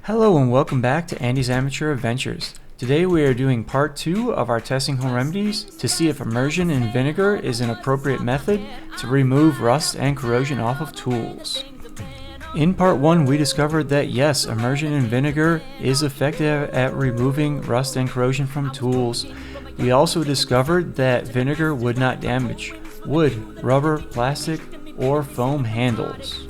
Hello and welcome back to Andy's Amateur Adventures. Today we are doing part 2 of our testing home remedies to see if immersion in vinegar is an appropriate method to remove rust and corrosion off of tools. In part 1 we discovered that yes, immersion in vinegar is effective at removing rust and corrosion from tools. We also discovered that vinegar would not damage wood, rubber, plastic, or foam handles.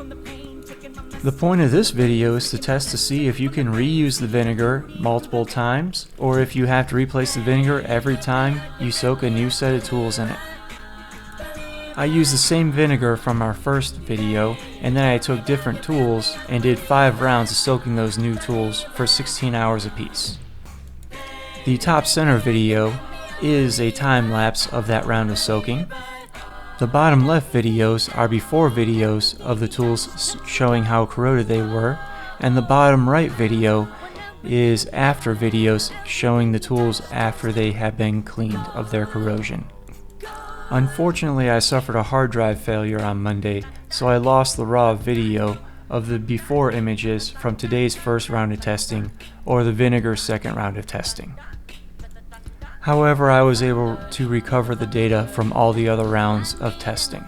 The point of this video is to test to see if you can reuse the vinegar multiple times, or if you have to replace the vinegar every time you soak a new set of tools in it. I used the same vinegar from our first video, and then I took different tools and did 5 rounds of soaking those new tools for 16 hours apiece. The top center video is a time lapse of that round of soaking. The bottom left videos are before videos of the tools showing how corroded they were, and the bottom right video is after videos showing the tools after they have been cleaned of their corrosion. Unfortunately, I suffered a hard drive failure on Monday, so I lost the raw video of the before images from today's first round of testing or the vinegar second round of testing. However, I was able to recover the data from all the other rounds of testing.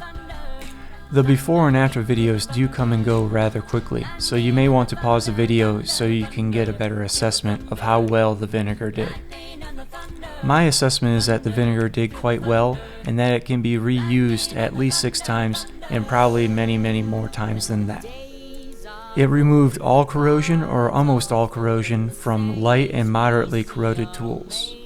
The before and after videos do come and go rather quickly, so you may want to pause the video so you can get a better assessment of how well the vinegar did. My assessment is that the vinegar did quite well and that it can be reused at least 6 times and probably many more times than that. It removed all corrosion or almost all corrosion from light and moderately corroded tools.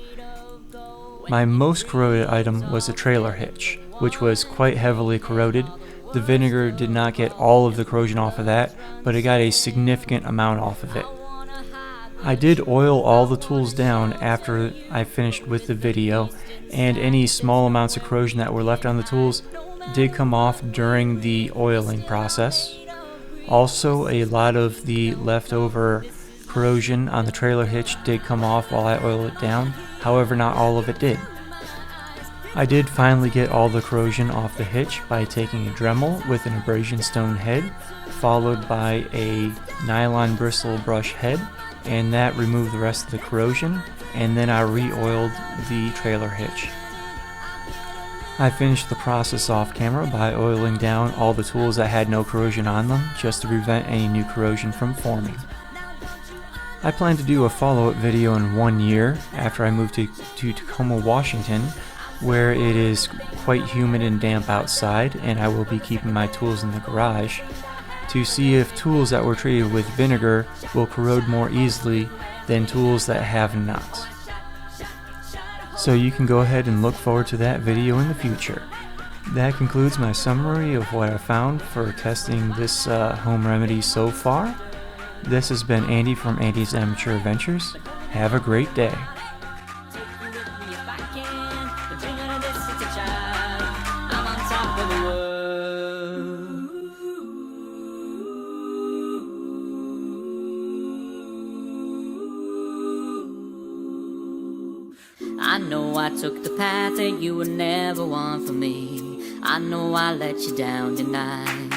My most corroded item was the trailer hitch, which was quite heavily corroded. The vinegar did not get all of the corrosion off of that, but it got a significant amount off of it. I did oil all the tools down after I finished with the video, and any small amounts of corrosion that were left on the tools did come off during the oiling process. Also, a lot of the leftover corrosion on the trailer hitch did come off while I oiled it down. However, not all of it did. I did finally get all the corrosion off the hitch by taking a Dremel with an abrasion stone head, followed by a nylon bristle brush head, and that removed the rest of the corrosion, and then I re-oiled the trailer hitch. I finished the process off camera by oiling down all the tools that had no corrosion on them, just to prevent any new corrosion from forming. I plan to do a follow-up video in 1 year after I move to Tacoma, Washington, where it is quite humid and damp outside, and I will be keeping my tools in the garage, to see if tools that were treated with vinegar will corrode more easily than tools that have not. So you can go ahead and look forward to that video in the future. That concludes my summary of what I found for testing this home remedy so far. This has been Andy from Andy's Amateur Adventures. Have a great day. I know I took the path that you would never want for me. I know I let you down tonight.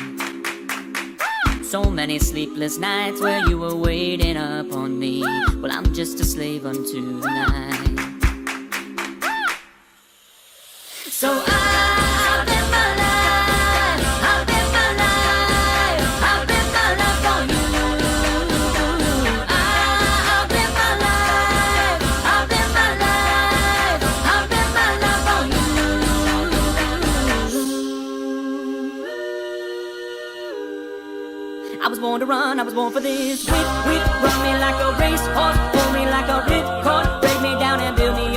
So many sleepless nights where you were waiting up on me. Well, I'm just a slave unto the night. So I'll live my life, I'll live my life, I'll live my life for you. I'll live my life, I'll live my life, I'll live my life for you. I was born to run, I was born for this. Whip, whip, run me like a racehorse, pull me like a ripcord, break me down and build me